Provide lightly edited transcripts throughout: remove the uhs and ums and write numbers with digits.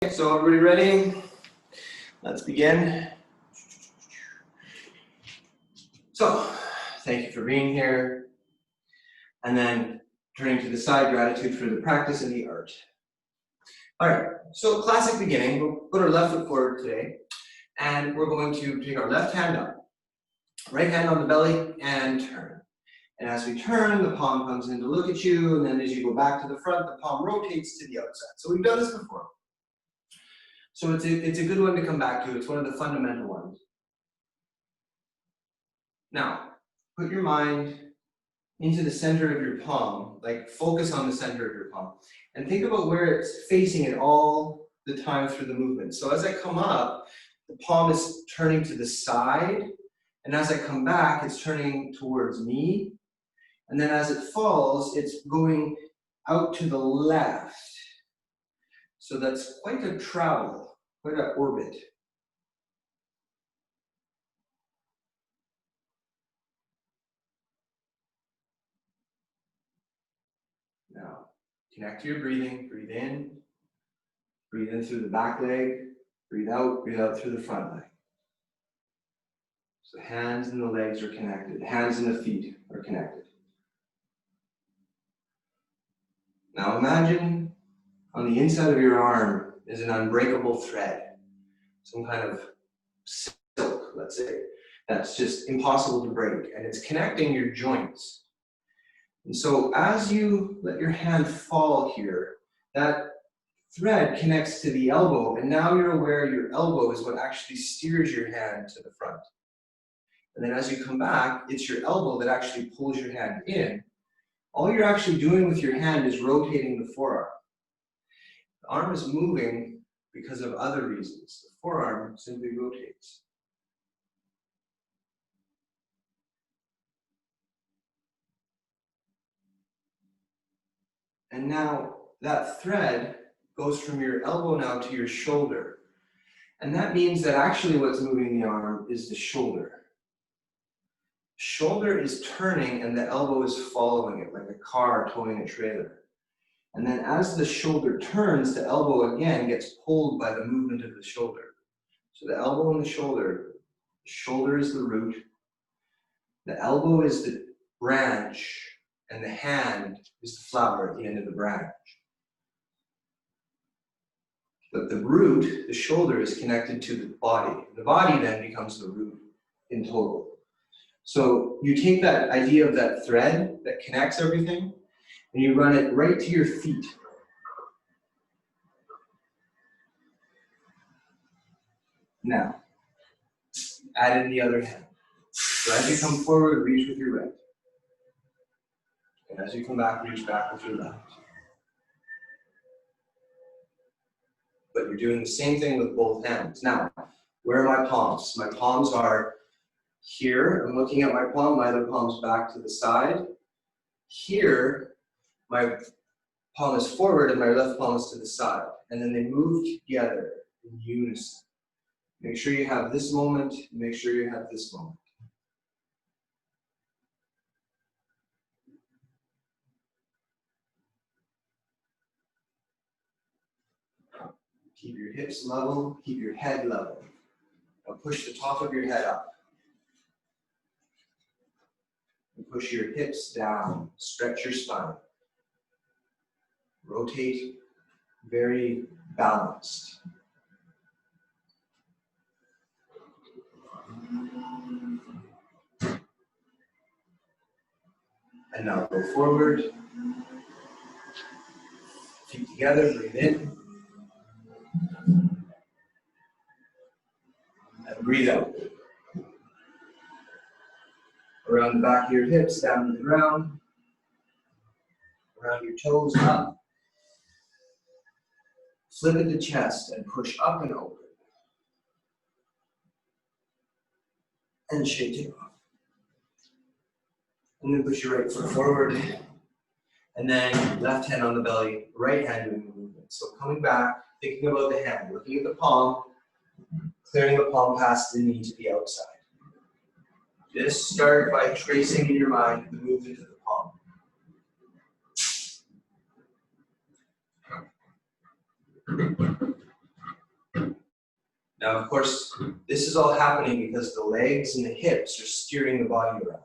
So everybody ready? Let's begin. So, thank you for being here. And then turning to the side, gratitude for the practice and the art. All right, so classic beginning. We'll put our left foot forward today. And we're going to take our left hand up, right hand on the belly, and turn. And as we turn, the palm comes in to look at you. And then as you go back to the front, the palm rotates to the outside. So we've done this before. So it's a good one to come back to. It's one of the fundamental ones. Now, put your mind into the center of your palm, like focus on the center of your palm, and think about where it's facing it all the time through the movement. So as I come up, the palm is turning to the side, and as I come back, it's turning towards me, and then as it falls, it's going out to the left. So that's quite a travel, quite an orbit. Now, connect to your breathing. Breathe in through the back leg, breathe out through the front leg. So the hands and the legs are connected, the hands and the feet are connected. Now imagine on the inside of your arm is an unbreakable thread, some kind of silk, let's say, that's just impossible to break, and it's connecting your joints. And so as you let your hand fall here, that thread connects to the elbow, and now you're aware your elbow is what actually steers your hand to the front. And then as you come back, it's your elbow that actually pulls your hand in. All you're actually doing with your hand is rotating the forearm. The arm is moving because of other reasons. The forearm simply rotates. And now that thread goes from your elbow now to your shoulder. And that means that actually what's moving the arm is the shoulder. Shoulder is turning and the elbow is following it like a car towing a trailer. And then as the shoulder turns, the elbow again gets pulled by the movement of the shoulder. So the elbow and the shoulder is the root, the elbow is the branch, and the hand is the flower at the end of the branch. But the root, the shoulder, is connected to the body. The body then becomes the root in total. So you take that idea of that thread that connects everything, and you run it right to your feet. Now, add in the other hand. So as you come forward, reach with your right. And as you come back, reach back with your left. But you're doing the same thing with both hands. Now, where are my palms? My palms are here. I'm looking at my palm, my other palm's back to the side. Here, my palm is forward and my left palm is to the side. And then they move together in unison. Make sure you have this moment, make sure you have this moment. Keep your hips level, keep your head level. Now push the top of your head up. And push your hips down, stretch your spine. Rotate, very balanced. And now go forward. Feet together, breathe in. And breathe out. Around the back of your hips, down to the ground. Around your toes, up. Flip at the chest and push up and open. And shake it off. And then push your right foot forward. And then left hand on the belly, right hand doing the movement. So coming back, thinking about the hand, looking at the palm, clearing the palm past the knee to the outside. Just start by tracing in your mind the movement of the palm. Now, of course, this is all happening because the legs and the hips are steering the body around.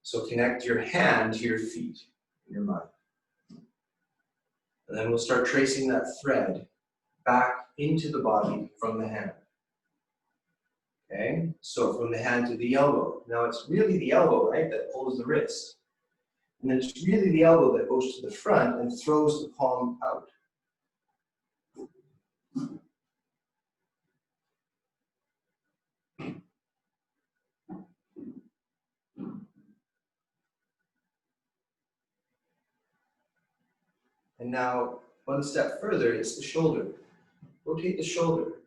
So connect your hand to your feet, your mind. And then we'll start tracing that thread back into the body from the hand. Okay, so from the hand to the elbow. Now it's really the elbow, right, that pulls the wrist. And then it's really the elbow that goes to the front and throws the palm out. And now, one step further, it's the shoulder. Rotate the shoulder.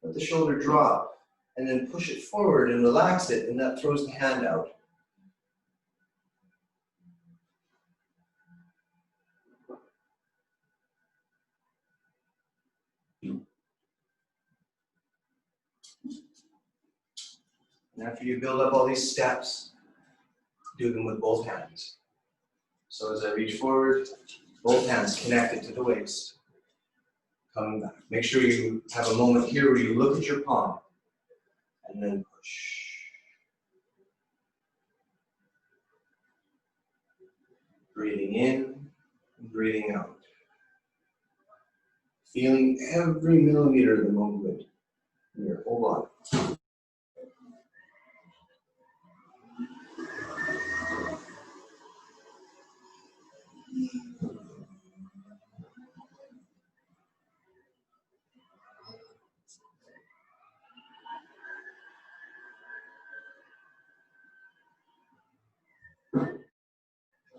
Let the shoulder drop. And then push it forward and relax it, and that throws the hand out. And after you build up all these steps, do them with both hands. So as I reach forward, both hands connected to the waist. Coming back. Make sure you have a moment here where you look at your palm and then push. Breathing in and breathing out. Feeling every millimeter of the movement in your whole body.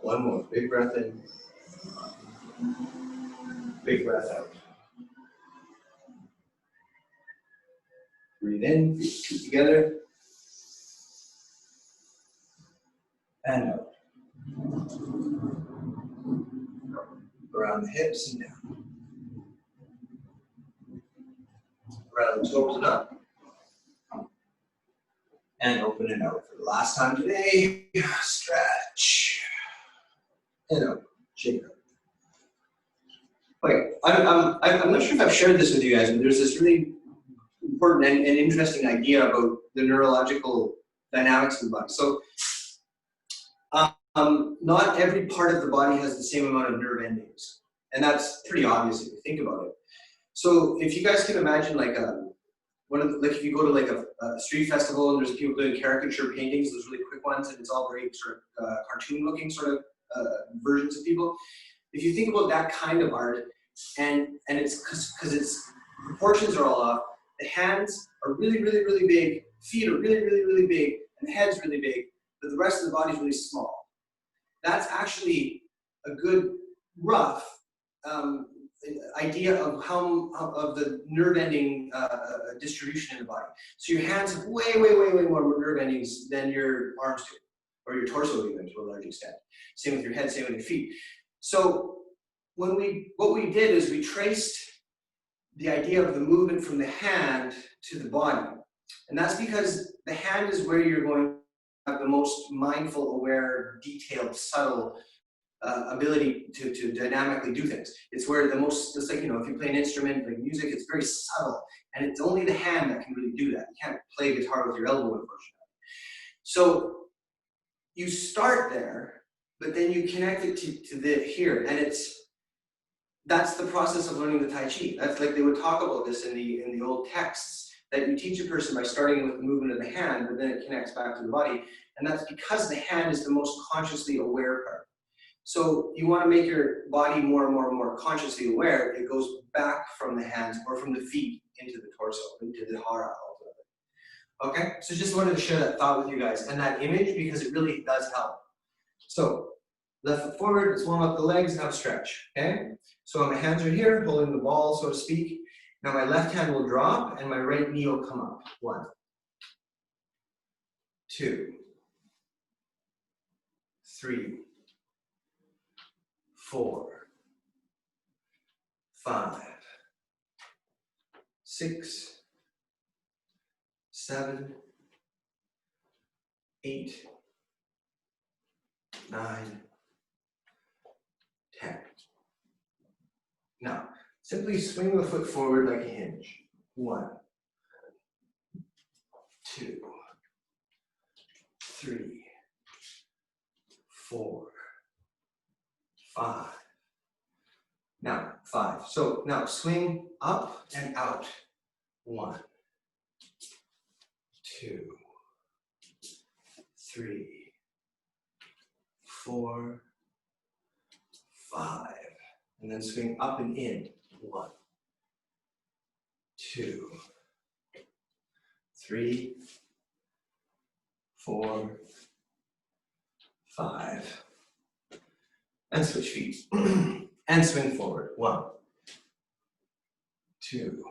One more. Big breath in. Big breath out. Breathe in, feet together. And out. Around the hips and down. Around the toes and up. And open it out. For the last time today, stretch. And out. Shake it out. Okay, I'm not sure if I've shared this with you guys, but there's this really important and interesting idea about the neurological dynamics of the body. So, not every part of the body has the same amount of nerve endings, and that's pretty obvious if you think about it. So, if you guys can imagine, like if you go to like a street festival and there's people doing caricature paintings, those really quick ones, and it's all very sort of cartoon-looking sort of versions of people. If you think about that kind of art, and it's because its proportions are all off, the hands are really, really, really big, feet are really, really, really big, and the head's really big, but the rest of the body's really small. That's actually a good rough idea of of the nerve ending distribution in the body. So your hands have way, way, way, way more nerve endings than your arms do, or your torso even to a large extent. Same with your head, same with your feet. So what we did is we traced the idea of the movement from the hand to the body. And that's because the hand is where you're going to have the most mindful, aware, detailed, subtle ability to dynamically do things. It's where the most, it's like, if you play an instrument like music, it's very subtle. And it's only the hand that can really do that. You can't play guitar with your elbow, unfortunately. So you start there, but then you connect it to the here. And that's the process of learning the Tai Chi. That's like they would talk about this in the old texts, that you teach a person by starting with the movement of the hand, but then it connects back to the body. And that's because the hand is the most consciously aware part. So you want to make your body more and more and more consciously aware. It goes back from the hands or from the feet into the torso, into the hara ultimately. Okay, so just wanted to share that thought with you guys and that image because it really does help. So left foot forward, let's warm up the legs, now stretch, okay? So my hands are here, holding the ball, so to speak. Now my left hand will drop and my right knee will come up. 1, 2, 3, 4, 5, 6, 7, 8, 9, 10. Now, Simply swing the foot forward like a hinge. 1, 2, 3, 4, 5. Now, 5. So now swing up and out. 1, 2, 3, 4, 5. And then swing up and in. 1, 2, 3, 4, 5. And switch feet. And swing forward. 1, 2,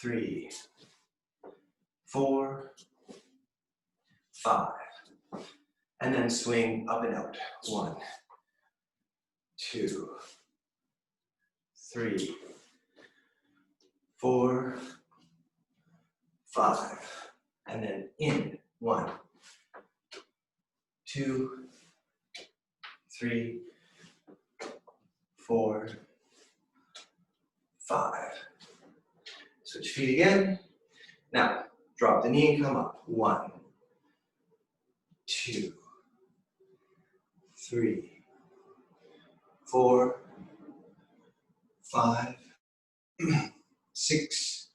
3, 4, 5. And then swing up and out. 1, 2, 3, 4, 5. And then in. 1, 2, 3, 4, 5. Switch feet again. Now, drop the knee and come up. 1, 2, 3, 4, 5, 6,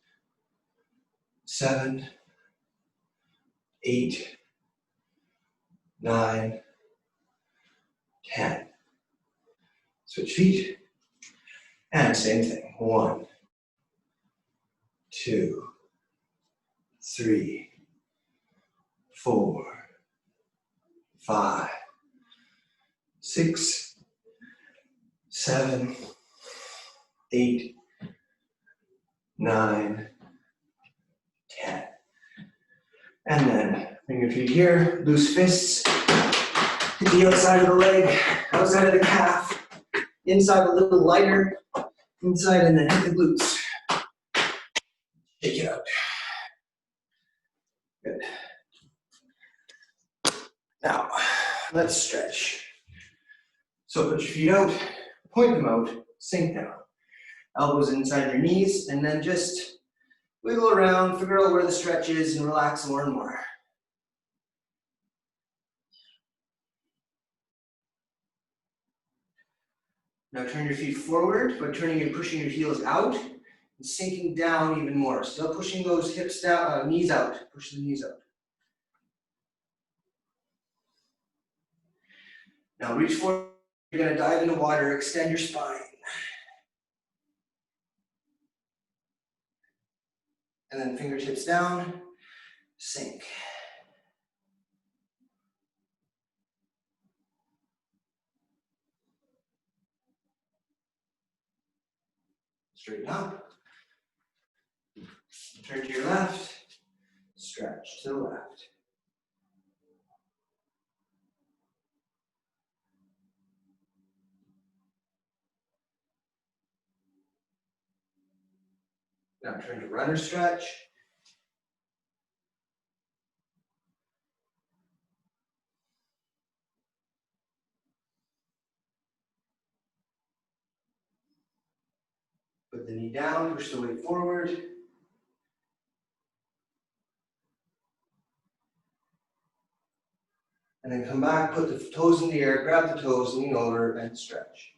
7, 8, 9, 10. Switch feet. And same thing. 1, 2, 3, 4, 5, 6, 7, 8, 9, 10. And then bring your feet here, loose fists. Hit the outside of the leg, outside of the calf, inside a little lighter, inside, and then hit the glutes. Shake it out. Good. Now, let's stretch. So put your feet out, point them out, sink down. Elbows inside your knees, and then just wiggle around, figure out where the stretch is, and relax more and more. Now turn your feet forward, but turning and pushing your heels out, and sinking down even more. Still pushing those hips down, knees out. Push the knees out. Now reach forward. You're going to dive into water, extend your spine. And then fingertips down, sink. Straighten up. Turn to your left, stretch to the left. Now turn to runner stretch. Put the knee down, push the weight forward. And then come back, put the toes in the air, grab the toes, lean over, and stretch.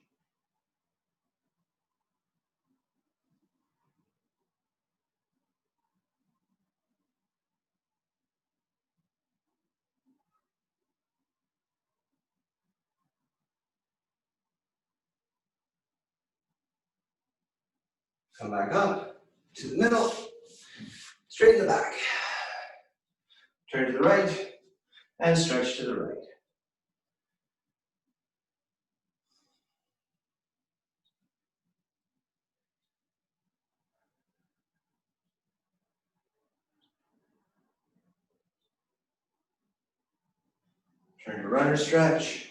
Come back up to the middle, straighten the back. Turn to the right, and stretch to the right. Turn to runner stretch.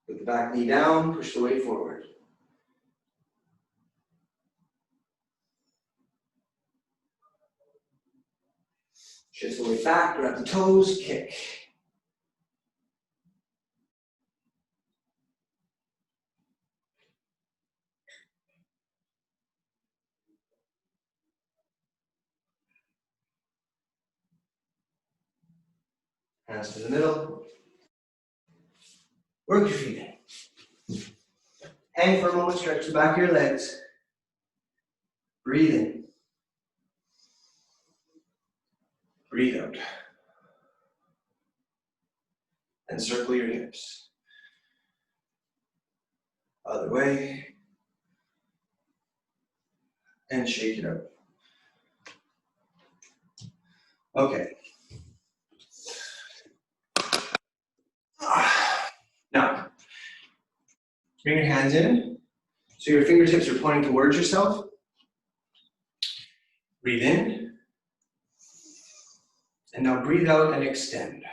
Put the back knee down, push the weight forward. Shift the weight back, grab the toes, kick. Hands to the middle. Work your feet in. Hang for a moment, stretch the back of your legs. Breathe in. Breathe out. And circle your hips. Other way. And shake it out. Okay. Now, bring your hands in. So your fingertips are pointing towards yourself. Breathe in. And now breathe out and extend.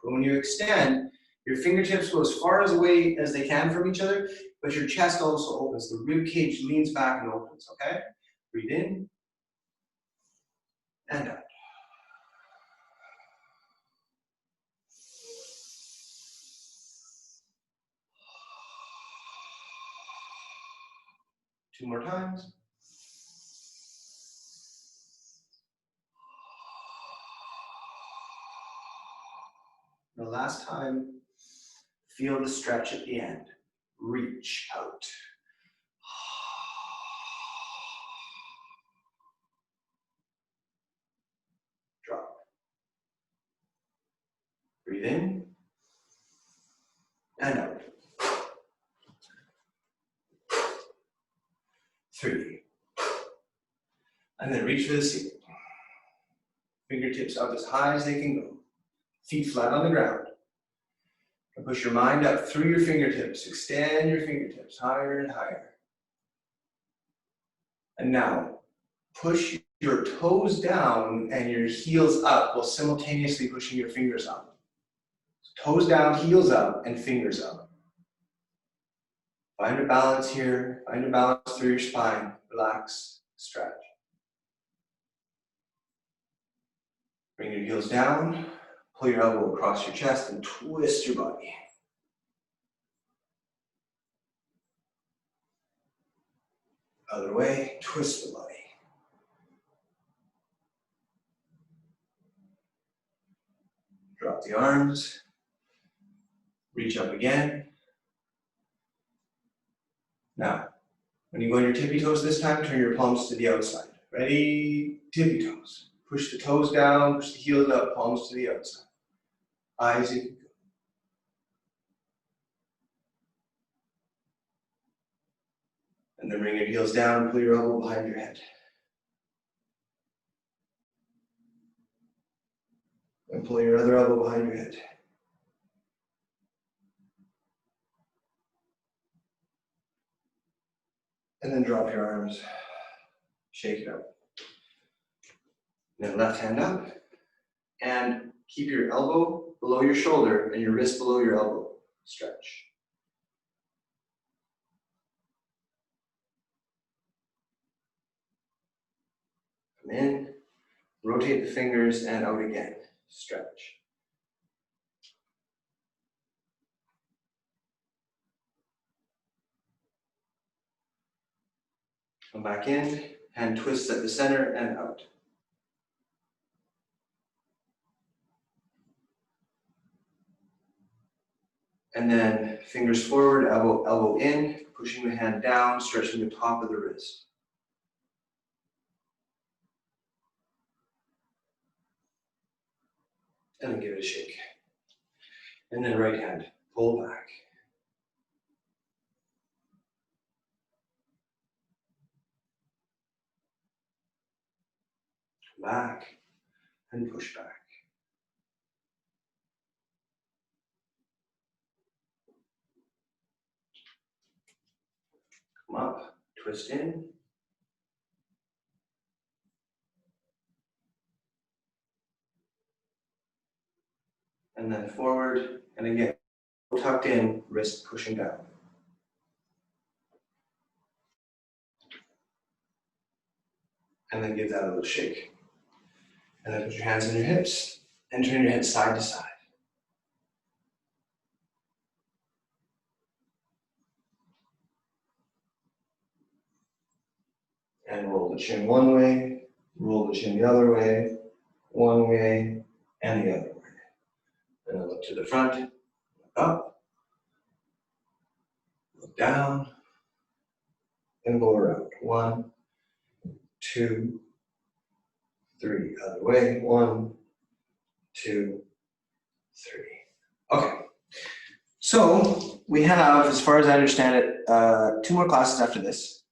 But when you extend, your fingertips go as far away as they can from each other, but your chest also opens. The rib cage leans back and opens, okay? Breathe in and out. Two more times. The last time, feel the stretch at the end. Reach out. Drop. Breathe in and out. 3. And then reach for the ceiling. Fingertips up as high as they can go. Feet flat on the ground. And push your mind up through your fingertips. Extend your fingertips higher and higher. And now, push your toes down and your heels up while simultaneously pushing your fingers up. Toes down, heels up, and fingers up. Find a balance here. Find a balance through your spine. Relax, stretch. Bring your heels down. Pull your elbow across your chest and twist your body. Other way, twist the body. Drop the arms. Reach up again. Now, when you go on your tippy toes this time, turn your palms to the outside. Ready? Tippy toes. Push the toes down, push the heels up, palms to the outside. Eyes you can go. And then bring your heels down, pull your elbow behind your head. And pull your other elbow behind your head. And then drop your arms. Shake it out. Then left hand up. And keep your elbow below your shoulder and your wrist below your elbow. Stretch. Come in. Rotate the fingers and out again. Stretch. Come back in, hand twists at the center and out. And then fingers forward, elbow in, pushing the hand down, stretching the top of the wrist. And then give it a shake. And then right hand, pull back. Back and push back. Come up, twist in. And then forward, and again, tucked in, wrist pushing down. And then give that a little shake. And then put your hands on your hips and turn your head side to side. And roll the chin one way, roll the chin the other way, one way, and the other way. And then look to the front, look up, look down, and go around. 1, 2, 3. Other way. 1, 2, 3. Okay. So we have, as far as I understand it, 2 more classes after this.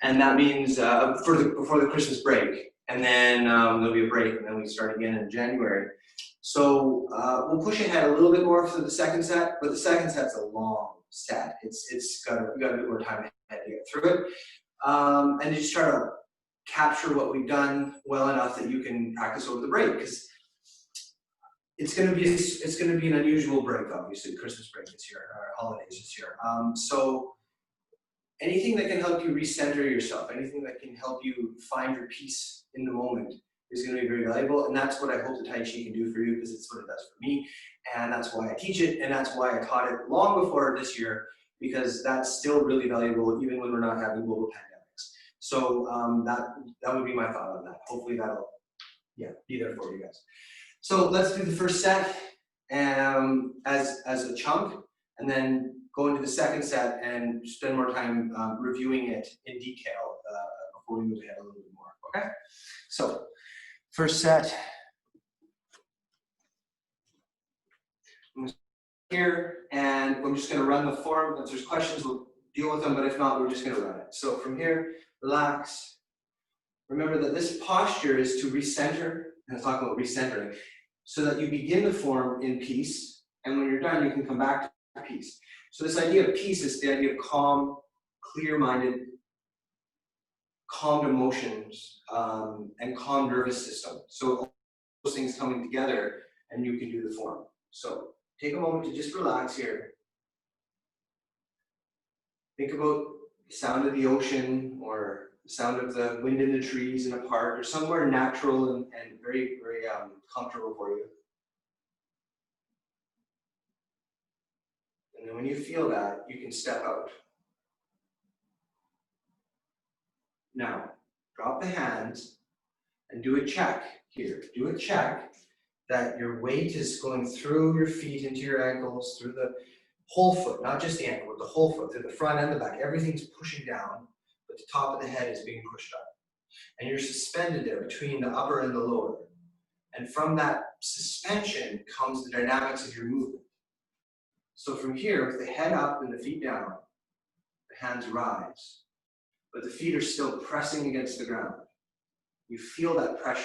And that means before the Christmas break. And then there'll be a break, and then we start again in January. So we'll push ahead a little bit more for the second set, but the second set's a long set. We got a bit more time ahead to get through it. And just try to capture what we've done well enough that you can practice over the break, because it's going to be an unusual break. Obviously, Christmas break is here, or holidays is here. So anything that can help you recenter yourself, anything that can help you find your peace in the moment is going to be very valuable. And that's what I hope the Tai Chi can do for you, because it's what it does for me. And that's why I teach it. And that's why I taught it long before this year, because that's still really valuable, even when we're not having global pandemics. So that would be my thought on that. Hopefully that'll be there for you guys. So let's do the first set as a chunk, and then go into the second set and spend more time reviewing it in detail before we move ahead a little bit more, okay? So, first set. I'm going to start here, and I'm just going to run the form. If there's questions, we'll deal with them, but if not, we're just going to run it. So from here, relax. Remember that this posture is to recenter, and I'll talk about recentering, so that you begin the form in peace, and when you're done, you can come back to peace. So this idea of peace is the idea of calm, clear-minded, calm emotions, and calm nervous system. So all those things coming together, and you can do the form. So take a moment to just relax here. Think about the sound of the ocean, or the sound of the wind in the trees in a park, or somewhere natural and very, very comfortable for you. And then when you feel that, you can step out. Now, drop the hands and do a check here. Do a check that your weight is going through your feet into your ankles, through the whole foot, not just the ankle, but the whole foot, through the front and the back. Everything's pushing down, but the top of the head is being pushed up. And you're suspended there between the upper and the lower. And from that suspension comes the dynamics of your movement. So from here, with the head up and the feet down, the hands rise, but the feet are still pressing against the ground. You feel that pressure.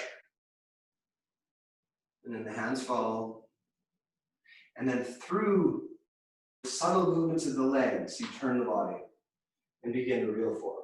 And then the hands fall. And then through the subtle movements of the legs, you turn the body and begin the real form.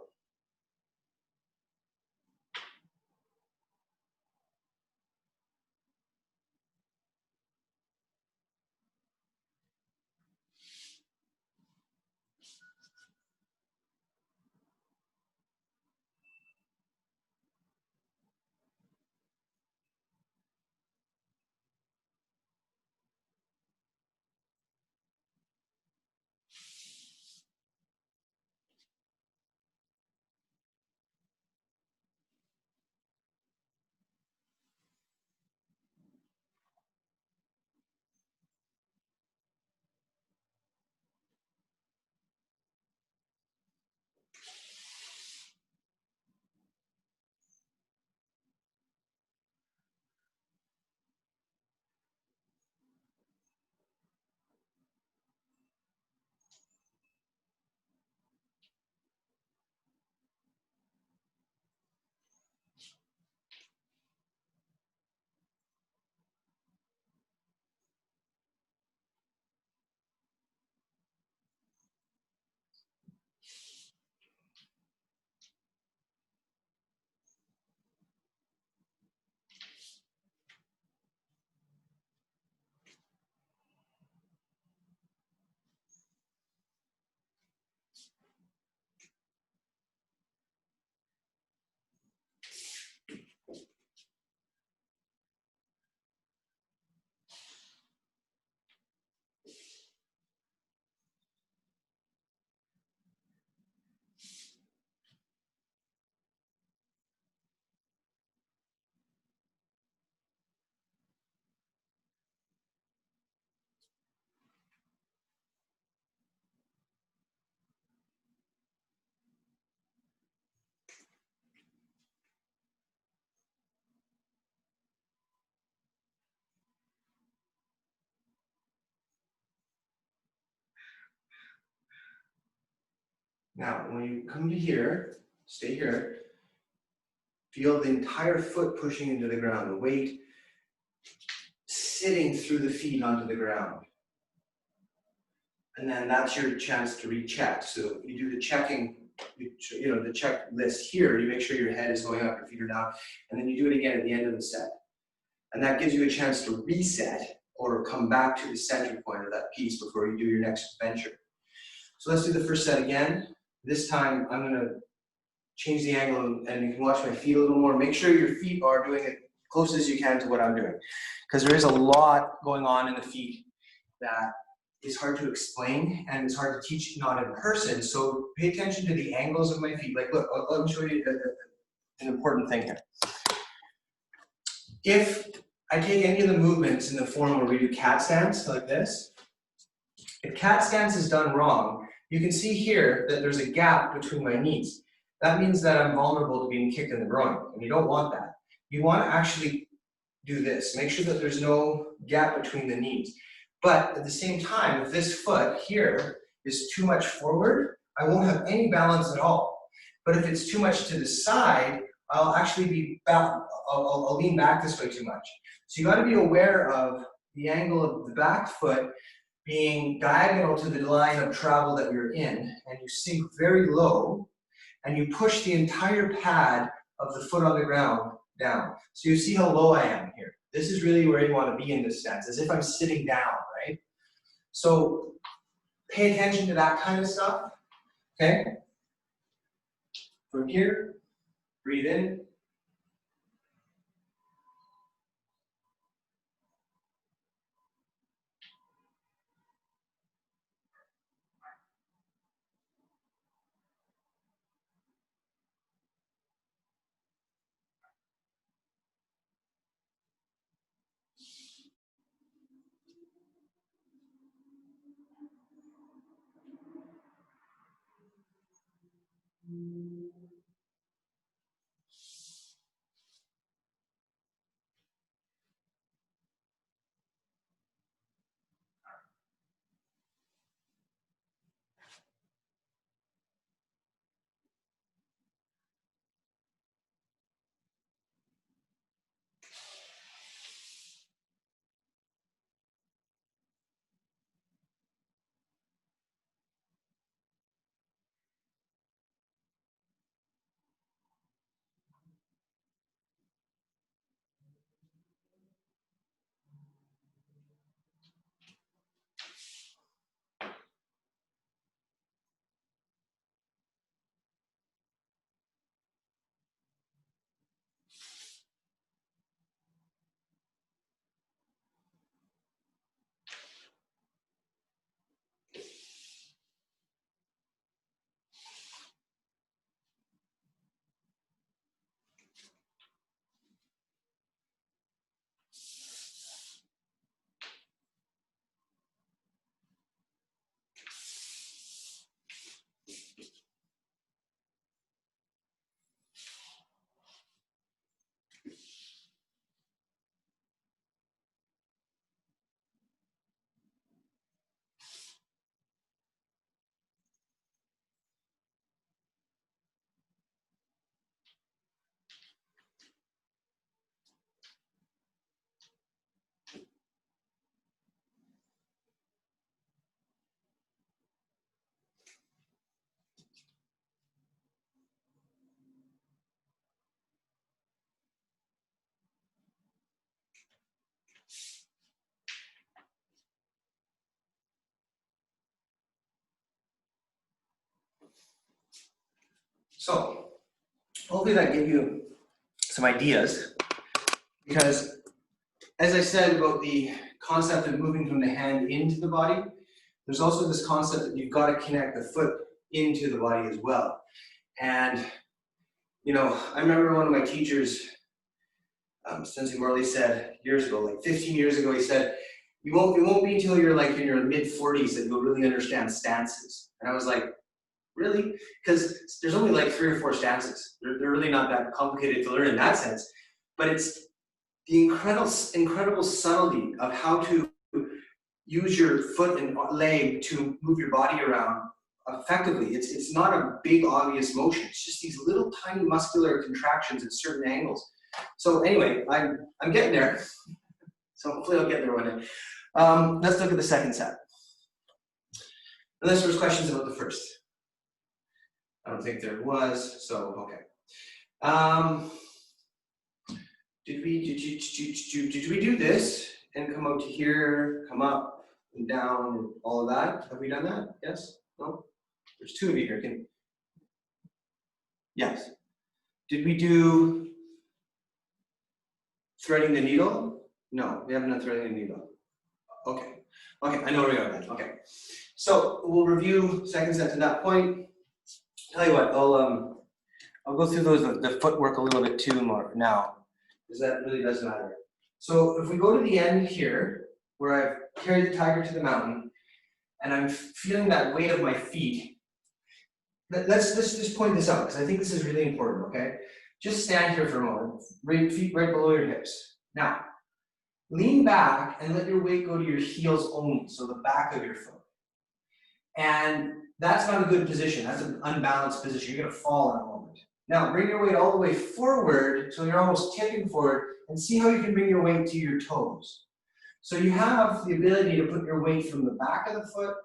Now, when you come to here, stay here, feel the entire foot pushing into the ground, the weight sitting through the feet onto the ground. And then that's your chance to recheck. So you do the checking, you know, the checklist here, you make sure your head is going up, your feet are down, and then you do it again at the end of the set. And that gives you a chance to reset or come back to the center point of that piece before you do your next venture. So let's do the first set again. This time I'm gonna change the angle and you can watch my feet a little more. Make sure your feet are doing it close as you can to what I'm doing. Because there is a lot going on in the feet that is hard to explain and it's hard to teach not in person. So pay attention to the angles of my feet. Like look, let me show you an important thing here. If I take any of the movements in the form where we do cat stance like this, if cat stance is done wrong, you can see here that there's a gap between my knees. That means that I'm vulnerable to being kicked in the groin, and you don't want that. You want to actually do this. Make sure that there's no gap between the knees. But at the same time, if this foot here is too much forward, I won't have any balance at all. But if it's too much to the side, I'll actually be back, I'll lean back this way too much. So you got to be aware of the angle of the back foot being diagonal to the line of travel that you're in, and you sink very low, and you push the entire pad of the foot on the ground down. So you see how low I am here. This is really where you want to be in this stance, as if I'm sitting down, right? So pay attention to that kind of stuff, okay? From here, breathe in. So hopefully that gave you some ideas, because as I said about the concept of moving from the hand into the body, there's also this concept that you've got to connect the foot into the body as well. And, you know, I remember one of my teachers, Sensei Morley, said years ago, like 15 years ago, he said, it won't be until you're like in your mid-40s that you'll really understand stances. And I was like, really? Because there's only like 3 or 4 stances. They're really not that complicated to learn in that sense. But it's the incredible subtlety of how to use your foot and leg to move your body around effectively. It's not a big obvious motion. It's just these little tiny muscular contractions at certain angles. So anyway, I'm getting there. So hopefully I'll get there one day. Let's look at the second set. Unless there was questions about the first. I don't think there was, so okay. Did we do this and come out to here, come up and down, and all of that? Have we done that? Yes? No? There's two of you here. Yes. Did we do threading the needle? No, we haven't done threading the needle. Okay. Okay, I know where we are then. Okay. So we'll review second set to that point. Tell you what, I'll go through the footwork a little bit too more now, because that really does matter. So if we go to the end here, where I've carried the tiger to the mountain, and I'm feeling that weight of my feet, let's just point this out, because I think this is really important, okay? Just stand here for a moment, feet right below your hips. Now, lean back and let your weight go to your heels only, so the back of your foot. And that's not a good position. That's an unbalanced position. You're going to fall in a moment. Now, bring your weight all the way forward so you're almost tipping forward, and see how you can bring your weight to your toes. So you have the ability to put your weight from the back of the foot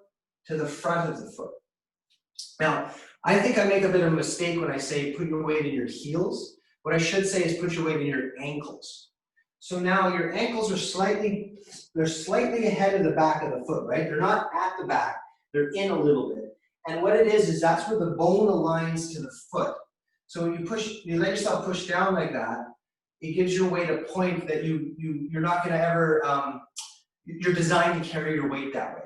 to the front of the foot. Now, I think I make a bit of a mistake when I say put your weight in your heels. What I should say is put your weight in your ankles. So now your ankles are slightly ahead of the back of the foot, right? They're not at the back. They're in a little bit. And what it is that's where the bone aligns to the foot. So when you let yourself push down like that, it gives your weight a point that you're not going to ever, you're designed to carry your weight that way.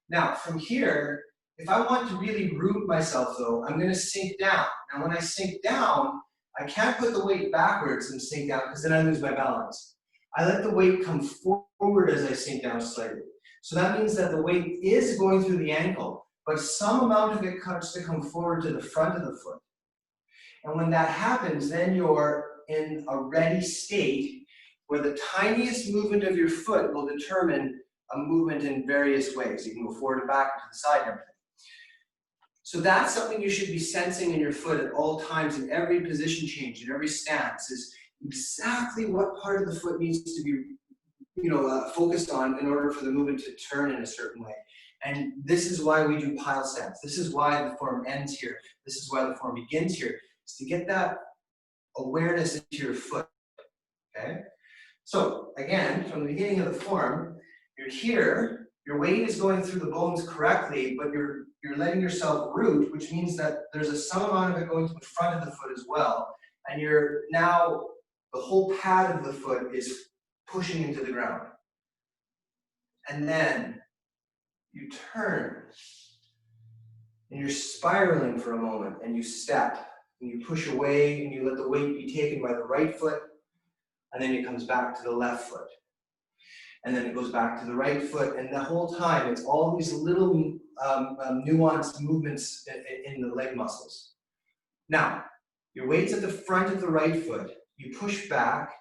Now, from here, if I want to really root myself though, I'm going to sink down. Now when I sink down, I can't put the weight backwards and sink down, because then I lose my balance. I let the weight come forward as I sink down slightly. So that means that the weight is going through the ankle, but some amount of it has to come forward to the front of the foot. And when that happens, then you're in a ready state where the tiniest movement of your foot will determine a movement in various ways. You can go forward and back and to the side and everything. So that's something you should be sensing in your foot at all times, in every position change, in every stance, is exactly what part of the foot needs to be focused on in order for the movement to turn in a certain way. And this is why we do pile stance. This is why the form ends here. This is why the form begins here, is to get that awareness into your foot, okay? So again, from the beginning of the form, you're here, your weight is going through the bones correctly, but you're letting yourself root, which means that there's some amount of it going to the front of the foot as well. And you're now, the whole pad of the foot is pushing into the ground. And then you turn and you're spiraling for a moment, and you step and you push away and you let the weight be taken by the right foot, and then it comes back to the left foot. And then it goes back to the right foot, and the whole time it's all these little nuanced movements in the leg muscles. Now, your weight's at the front of the right foot. You push back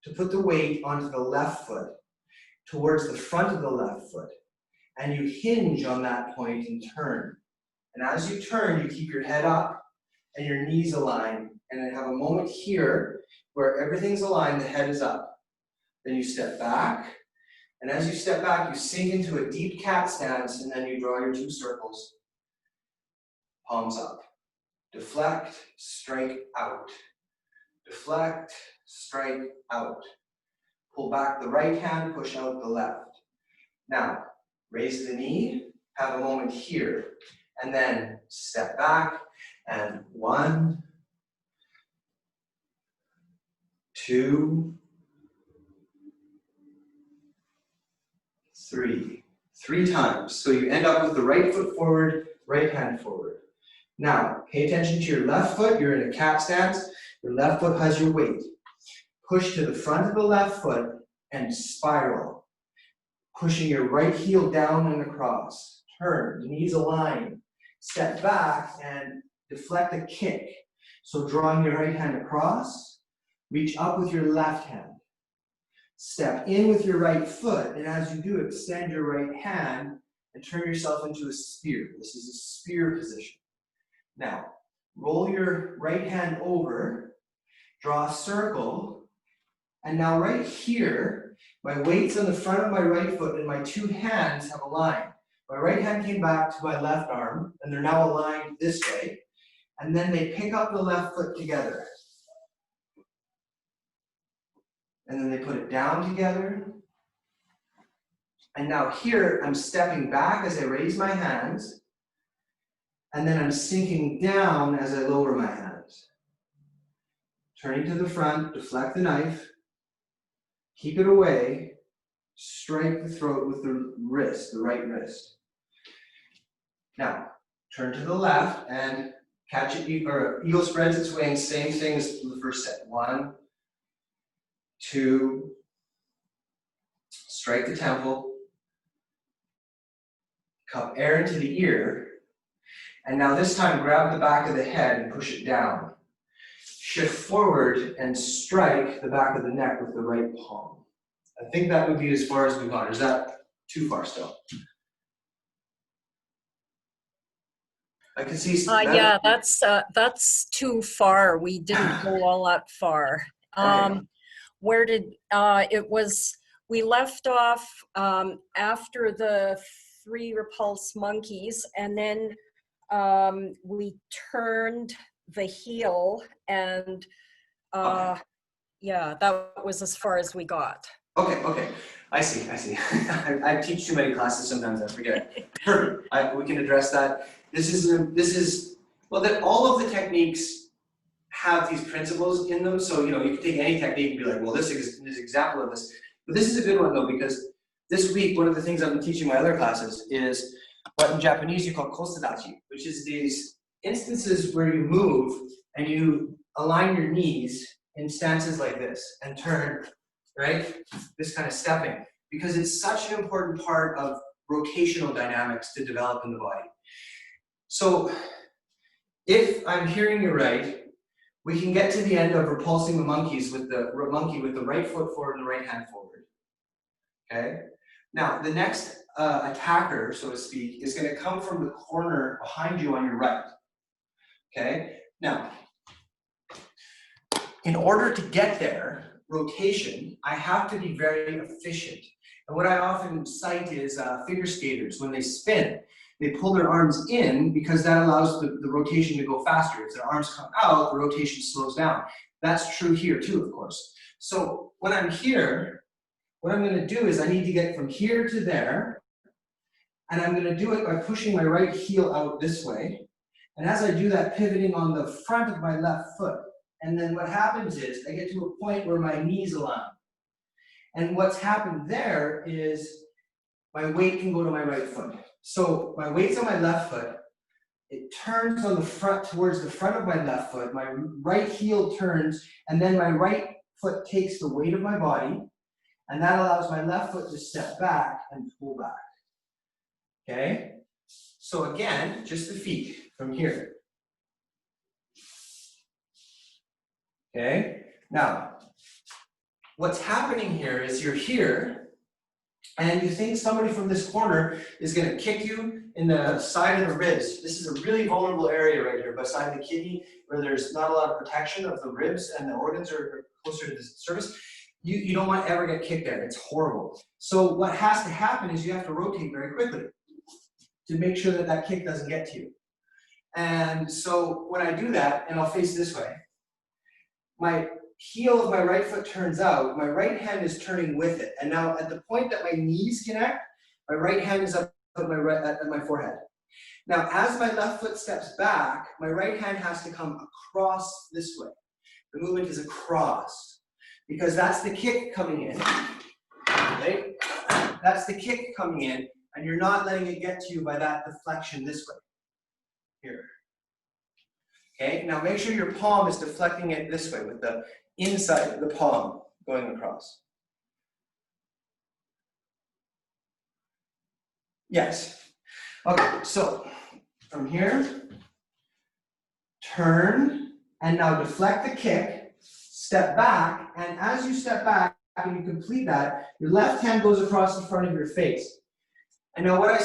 to put the weight onto the left foot, towards the front of the left foot, and you hinge on that point and turn. And as you turn, you keep your head up and your knees aligned, and then have a moment here where everything's aligned, the head is up. Then you step back, and as you step back, you sink into a deep cat stance, and then you draw your two circles, palms up. Deflect, strike out. Deflect, strike out. Pull back the right hand, push out the left. Now, raise the knee, have a moment here, and then step back, and 1, 2, 3. 3 times. So you end up with the right foot forward, right hand forward. Now, pay attention to your left foot. You're in a cat stance. Your left foot has your weight. Push to the front of the left foot and spiral. Pushing your right heel down and across. Turn, knees align. Step back and deflect a kick. So drawing your right hand across, reach up with your left hand. Step in with your right foot, and as you do, extend your right hand and turn yourself into a spear. This is a spear position. Now, roll your right hand over, draw a circle, and now right here, my weight's on the front of my right foot and my two hands have aligned. My right hand came back to my left arm, and they're now aligned this way, and then they pick up the left foot together. And then they put it down together. And now here, I'm stepping back as I raise my hands, and then I'm sinking down as I lower my hands. Turning to the front, deflect the knife, keep it away, strike the throat with the wrist, the right wrist. Now, turn to the left and catch it, or eagle spreads its wings, same thing as the first set. 1, 2, strike the temple, cup air into the ear, and now this time grab the back of the head and push it down. Shift forward and strike the back of the neck with the right palm. I think that would be as far as we've gone. Is that too far still? I can see. Yeah, that's too far. We didn't go all that far. Okay. Where did it was? We left off after the 3 repulse monkeys, and then we turned the heel, and Okay. yeah, that was as far as we got. Okay. I see. I teach too many classes sometimes, I forget. Perfect. We can address that. This is well, that all of the techniques have these principles in them. So, you know, you can take any technique and be like, well, this is an example of this. But this is a good one, though, because this week, one of the things I've been teaching my other classes is what in Japanese you call kosadachi, which is these instances where you move and you align your knees in stances like this and turn, right? This kind of stepping, because it's such an important part of rotational dynamics to develop in the body. So if I'm hearing you right, we can get to the end of repulsing the monkeys with the monkey with the right foot forward and the right hand forward. Okay? Now, the next attacker, so to speak, is going to come from the corner behind you on your right. Okay? Now, in order to get there, rotation, I have to be very efficient. And what I often cite is figure skaters. When they spin, they pull their arms in because that allows the rotation to go faster. If their arms come out, the rotation slows down. That's true here too, of course. So when I'm here, what I'm going to do is I need to get from here to there, and I'm going to do it by pushing my right heel out this way. And as I do that, pivoting on the front of my left foot. And then what happens is I get to a point where my knees align. And what's happened there is my weight can go to my right foot. So my weight's on my left foot. It turns on the front towards the front of my left foot. My right heel turns, and then my right foot takes the weight of my body, and that allows my left foot to step back and pull back. Okay? So again, just the feet from here. Okay? Now, what's happening here is you're here, and you think somebody from this corner is going to kick you in the side of the ribs. This is a really vulnerable area right here beside the kidney, where there's not a lot of protection of the ribs and the organs are closer to the surface. You don't want to ever get kicked there. It's horrible. So what has to happen is you have to rotate very quickly to make sure that that kick doesn't get to you. And so when I do that, and I'll face this way, my heel of my right foot turns out, my right hand is turning with it. And now at the point that my knees connect, my right hand is up at my forehead. Now, as my left foot steps back, my right hand has to come across this way. The movement is across, because that's the kick coming in, right? That's the kick coming in, and you're not letting it get to you by that deflection this way. Here. Okay, now make sure your palm is deflecting it this way with the inside of the palm going across. Yes. Okay, so from here, turn, and now deflect the kick, step back, and as you step back and you complete that, your left hand goes across the front of your face. And now what I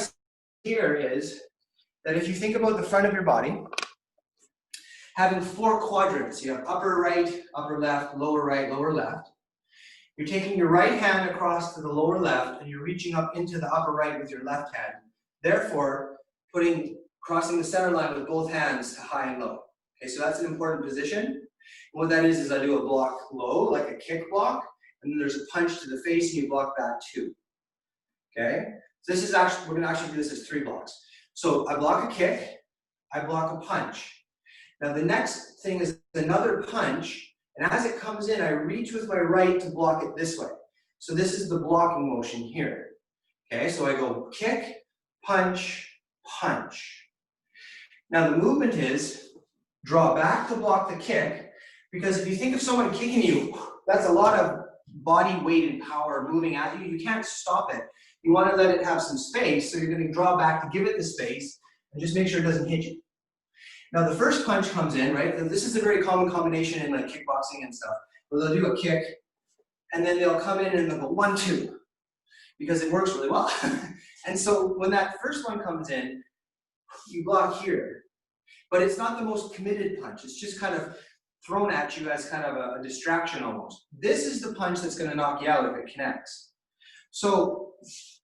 here is that if you think about the front of your body, having 4 quadrants, you have upper right, upper left, lower right, lower left. You're taking your right hand across to the lower left and you're reaching up into the upper right with your left hand. Therefore, crossing the center line with both hands to high and low. Okay, so that's an important position. And what that is I do a block low, like a kick block, and then there's a punch to the face and you block back 2. Okay, so this is actually, we're gonna actually do this as 3 blocks. So I block a kick, I block a punch. Now the next thing is another punch, and as it comes in, I reach with my right to block it this way. So this is the blocking motion here. Okay, so I go kick, punch, punch. Now the movement is draw back to block the kick, because if you think of someone kicking you, that's a lot of body weight and power moving at you. You can't stop it. You want to let it have some space, so you're going to draw back to give it the space and just make sure it doesn't hit you. Now the first punch comes in, right? And this is a very common combination in like kickboxing and stuff, where they'll do a kick, and then they'll come in and they'll go 1, 2, because it works really well. And so when that first one comes in, you block here. But it's not the most committed punch. It's just kind of thrown at you as kind of a distraction almost. This is the punch that's going to knock you out if it connects. So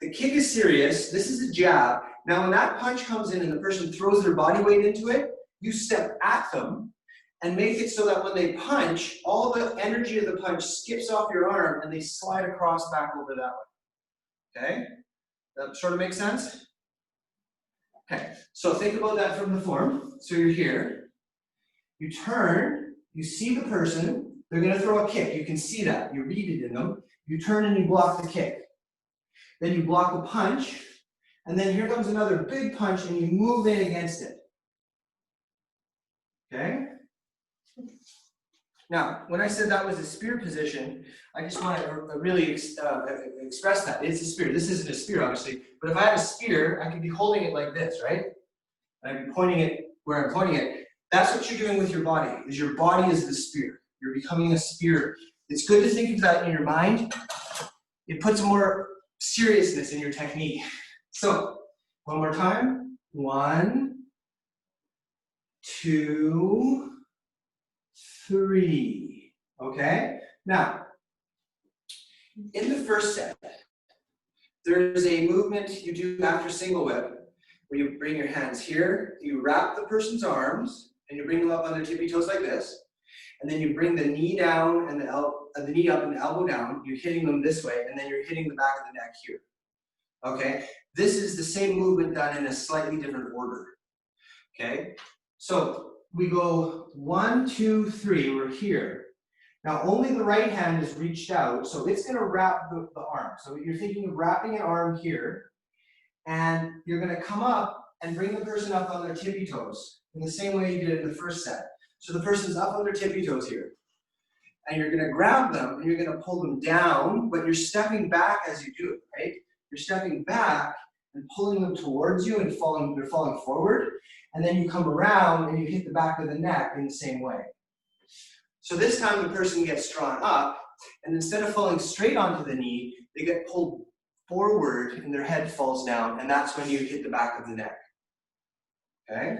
the kick is serious. This is a jab. Now when that punch comes in and the person throws their body weight into it, you step at them and make it so that when they punch, all the energy of the punch skips off your arm and they slide across back over that way. Okay? That sort of makes sense? Okay, so think about that from the form. So you're here, you turn, you see the person, they're gonna throw a kick, you can see that, you read it in them. You turn and you block the kick. Then you block the punch, and then here comes another big punch and you move in against it. Okay? Now, when I said that was a spear position, I just want to really express that. It's a spear. This isn't a spear, obviously, but if I had a spear, I could be holding it like this, right? And I'd be pointing it where I'm pointing it. That's what you're doing with your body, is your body is the spear. You're becoming a spear. It's good to think of that in your mind. It puts more seriousness in your technique. So, one more time. 1, 2, 3. Okay? Now, in the first set, there is a movement you do after single whip, where you bring your hands here, you wrap the person's arms, and you bring them up on their tippy toes like this, and then you bring the knee down and the knee up and the elbow down, you're hitting them this way, and then you're hitting the back of the neck here. Okay? This is the same movement done in a slightly different order. Okay? So, we go 1, 2, 3, we're here. Now only the right hand is reached out, so it's gonna wrap the arm. So you're thinking of wrapping an arm here, and you're gonna come up and bring the person up on their tippy toes in the same way you did in the first set. So the person's up on their tippy toes here. And you're gonna grab them and you're gonna pull them down, but you're stepping back as you do it, right? You're stepping back and pulling them towards you and they're falling forward. And then you come around and you hit the back of the neck in the same way. So this time the person gets drawn up, and instead of falling straight onto the knee, they get pulled forward and their head falls down, and that's when you hit the back of the neck. Okay?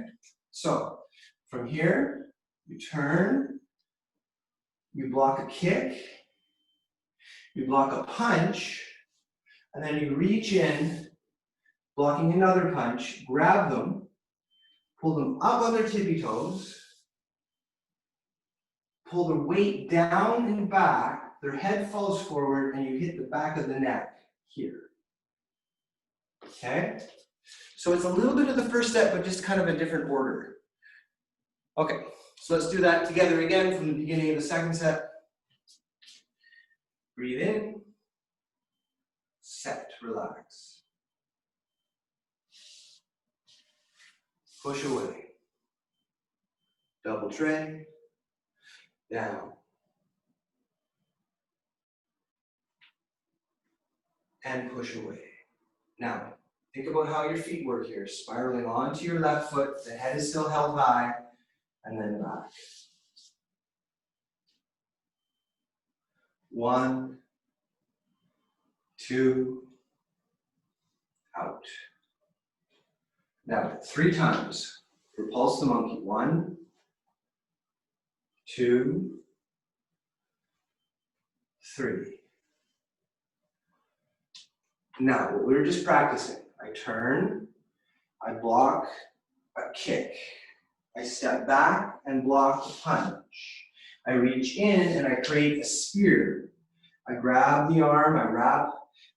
So from here, you turn, you block a kick, you block a punch, and then you reach in, blocking another punch, grab them, pull them up on their tippy toes, pull the weight down and back, their head falls forward, and you hit the back of the neck here. Okay? So it's a little bit of the first step, but just kind of a different order. Okay, so let's do that together again from the beginning of the second set. Breathe in, set, relax. Push away. Double tray, down. And push away. Now, think about how your feet work here. Spiraling onto your left foot, the head is still held high, and then back. 1, 2, out. Now, 3 times. Repulse the monkey. 1, 2, 3. Now, what we were just practicing, I turn, I block, I kick. I step back and block the punch. I reach in and I create a spear. I grab the arm, I wrap,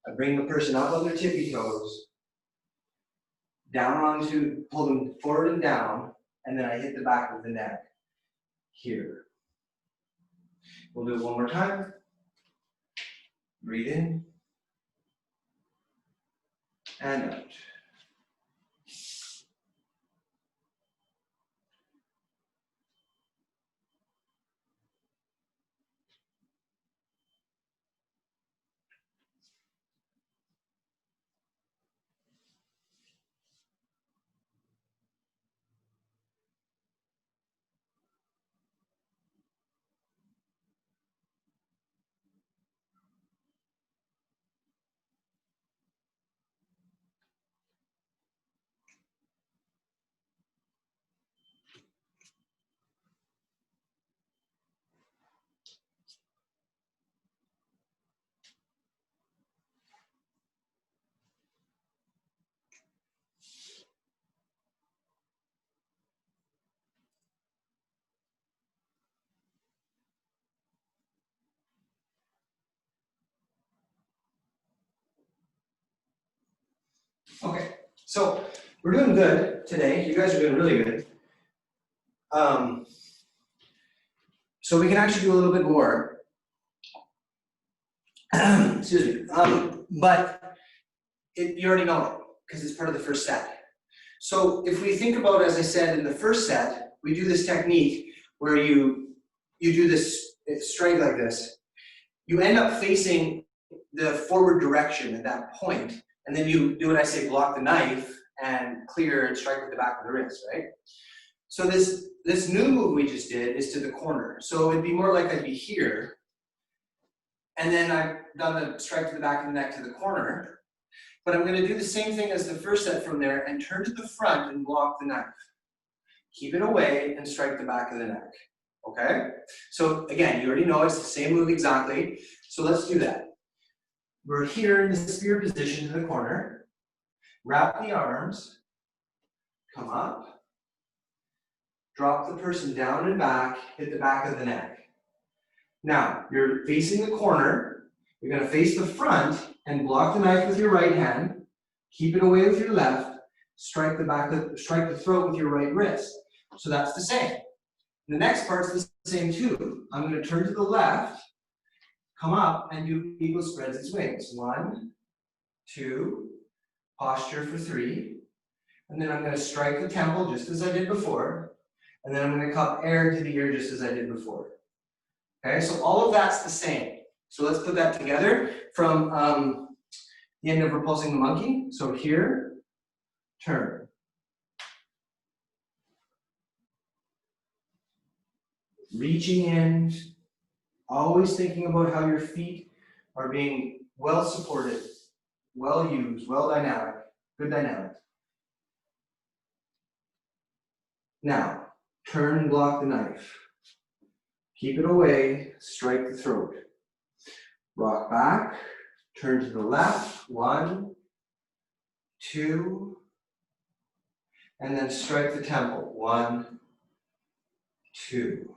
I bring the person up on their tippy toes, down onto, pull them forward and down, and then I hit the back of the neck here. We'll do it one more time. Breathe in and out. Okay, so we're doing good today. You guys are doing really good. So we can actually do a little bit more. Excuse me. But you already know it because it's part of the first set. So if we think about, as I said, in the first set, we do this technique where you do this strength like this. You end up facing the forward direction at that point, and then you do what I say, block the knife and clear and strike with the back of the wrist, right? So this new move we just did is to the corner. So it'd be more like I'd be here, and then I've done the strike to the back of the neck to the corner, but I'm gonna do the same thing as the first set from there and turn to the front and block the knife. Keep it away and strike the back of the neck, okay? So again, you already know it's the same move exactly, so let's do that. We're here in the spear position to the corner, wrap the arms, come up, drop the person down and back, hit the back of the neck. Now, you're facing the corner, you're gonna face the front and block the knife with your right hand, keep it away with your left, strike the throat with your right wrist. So that's the same. The next part's the same too. I'm gonna turn to the left, come up, and do eagle spreads its wings. 1, 2, posture for 3, and then I'm gonna strike the temple just as I did before, and then I'm gonna cup air to the ear just as I did before. Okay, so all of that's the same. So let's put that together from the end of repulsing the monkey. So here, turn. Reaching in, always thinking about how your feet are being well supported, well used, well dynamic, good dynamic. Now, turn and block the knife. Keep it away, strike the throat. Rock back, turn to the left, 1, 2, and then strike the temple, 1, 2.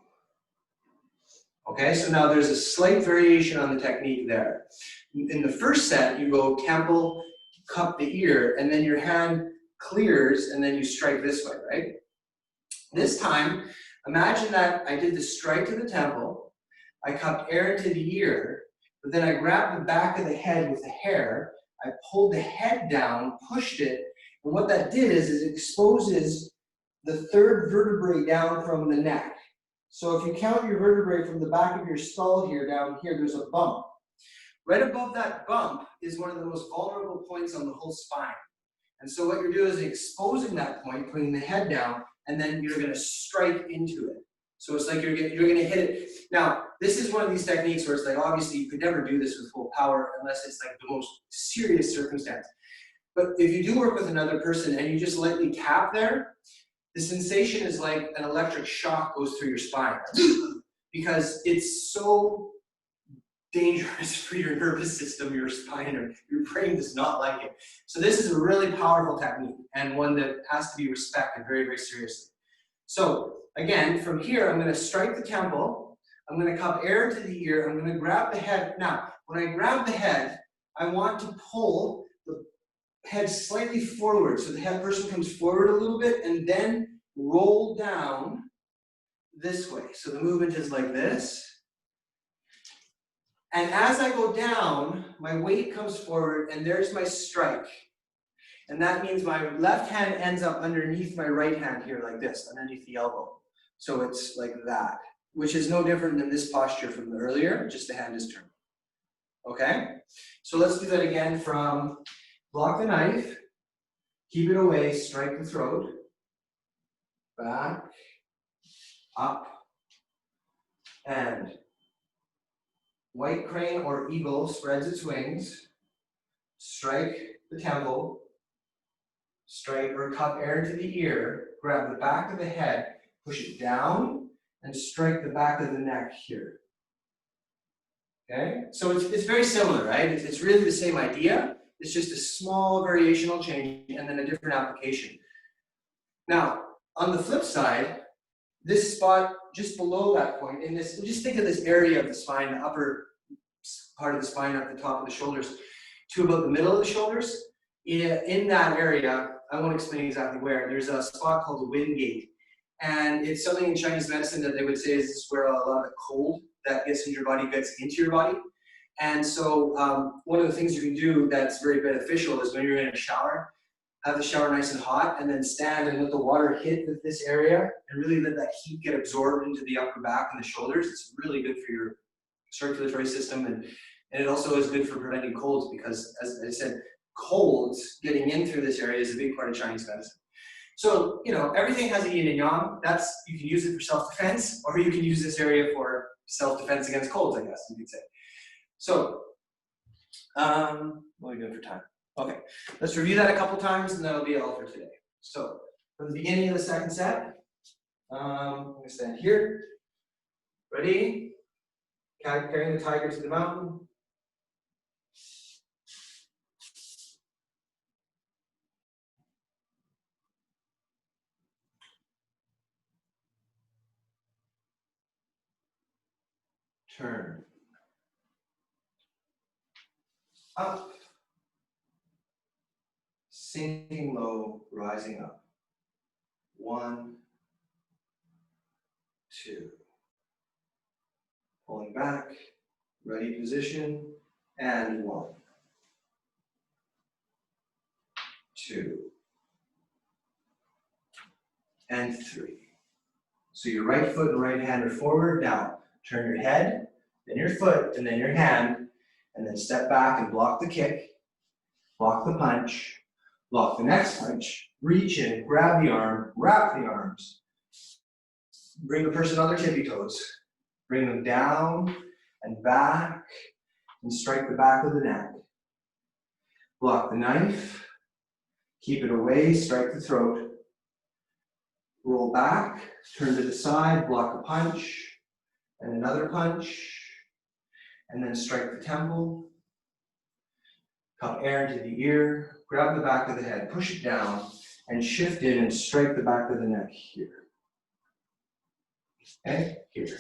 Okay, so now there's a slight variation on the technique there. In the first set, you go temple, cup the ear, and then your hand clears, and then you strike this way, right? This time, imagine that I did the strike to the temple, I cupped air into the ear, but then I grabbed the back of the head with the hair, I pulled the head down, pushed it, and what that did is it exposes the third vertebrae down from the neck. So if you count your vertebrae from the back of your skull here, down here, there's a bump. Right above that bump is one of the most vulnerable points on the whole spine. And so what you're doing is exposing that point, putting the head down, and then you're gonna strike into it. So it's like you're gonna hit it. Now, this is one of these techniques where it's like, obviously you could never do this with full power unless it's like the most serious circumstance. But if you do work with another person and you just lightly tap there, the sensation is like an electric shock goes through your spine because it's so dangerous for your nervous system, your spine, or your brain does not like it. So this is a really powerful technique and one that has to be respected very, very seriously. So again, from here, I'm going to strike the temple. I'm going to cup air to the ear. I'm going to grab the head. Now, when I grab the head, I want to pull the head slightly forward. So the head person comes forward a little bit and then roll down this way. So the movement is like this. And as I go down, my weight comes forward and there's my strike. And that means my left hand ends up underneath my right hand here like this, underneath the elbow. So it's like that, which is no different than this posture from earlier, just the hand is turned. Okay? So let's do that again from block the knife, keep it away, strike the throat, back, up, and white crane or eagle spreads its wings, strike the temple, strike or cup air into the ear, grab the back of the head, push it down, and strike the back of the neck here. Okay? So it's very similar, right? It's really the same idea. It's just a small variational change and then a different application. Now, on the flip side, this spot just below that point, in this, just think of this area of the spine, the upper part of the spine at the top of the shoulders, to about the middle of the shoulders. In that area, I won't explain exactly where, there's a spot called the wind gate. And it's something in Chinese medicine that they would say is where a lot of the cold that gets into your body gets into your body. And so one of the things you can do that's very beneficial is when you're in a shower, have the shower nice and hot, and then stand and let the water hit this area and really let that heat get absorbed into the upper back and the shoulders. It's really good for your circulatory system, and it also is good for preventing colds because, as I said, colds getting in through this area is a big part of Chinese medicine. So, you know, everything has a yin and yang. You can use it for self-defense, or you can use this area for self-defense against colds, I guess you could say. So, what are we doing for time? Okay, let's review that a couple times and that'll be all for today. So, from the beginning of the second set, I'm going to stand here. Ready? Carrying the tiger to the mountain. Turn. Up. Sinking low, rising up. 1, 2. Pulling back, ready position, and 1, 2, and 3. So your right foot and right hand are forward. Now, turn your head, then your foot, and then your hand, and then step back and block the kick, block the punch, block the next punch, reach in, grab the arm, wrap the arms, bring the person on their tippy toes, bring them down and back, and strike the back of the neck. Block the knife, keep it away, strike the throat, roll back, turn to the side, block a punch, and another punch, and then strike the temple, cup air into the ear, grab the back of the head, push it down, and shift in and strike the back of the neck here. Okay, here.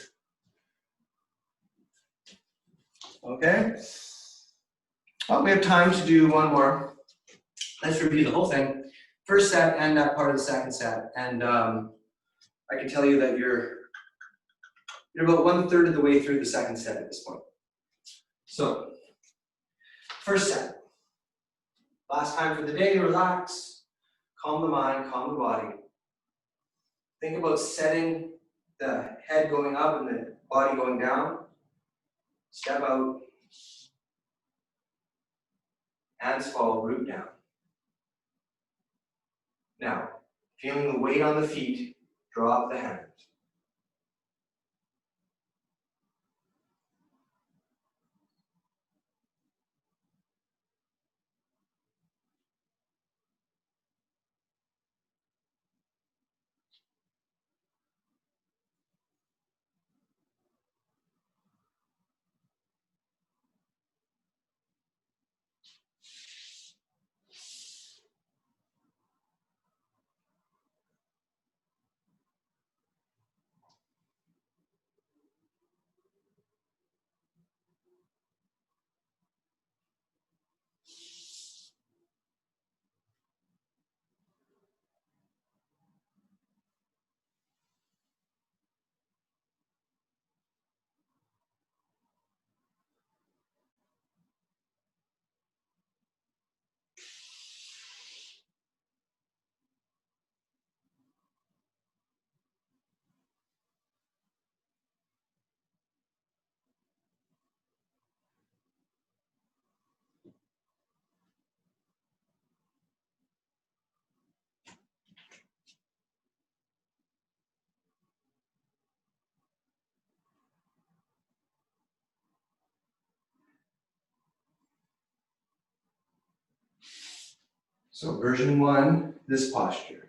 Okay. Oh, we have time to do one more. Let's review the whole thing. First set and that part of the second set. And I can tell you that you're about 1/3 of the way through the second set at this point. So, first set. Last time for the day, relax, calm the mind, calm the body. Think about setting the head going up and the body going down. Step out. Hands fall, root down. Now, feeling the weight on the feet, drop the hands. So version 1, this posture.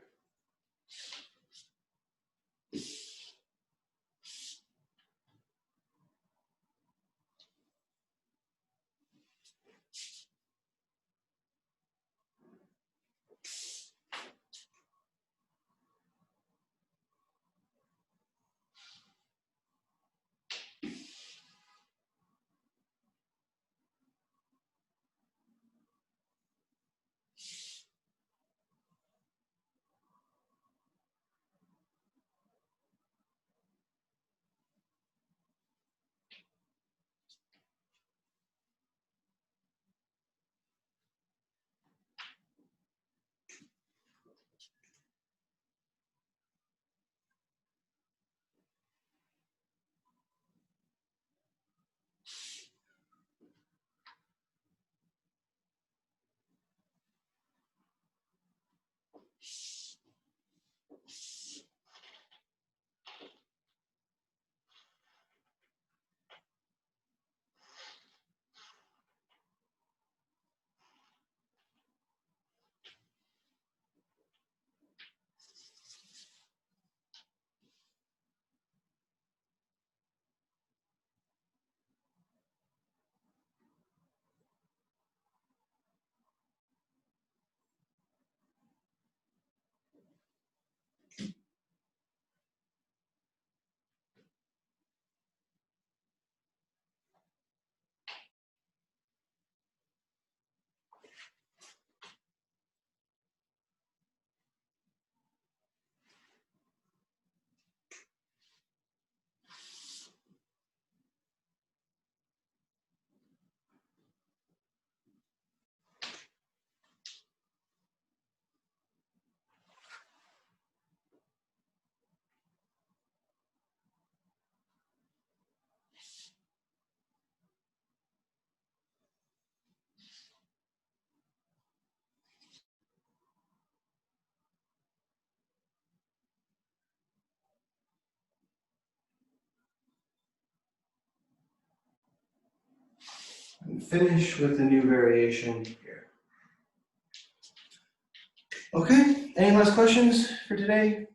And finish with a new variation here. Okay, any last questions for today?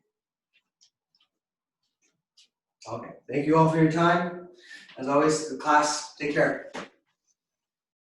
Okay, thank you all for your time. As always, the class, take care.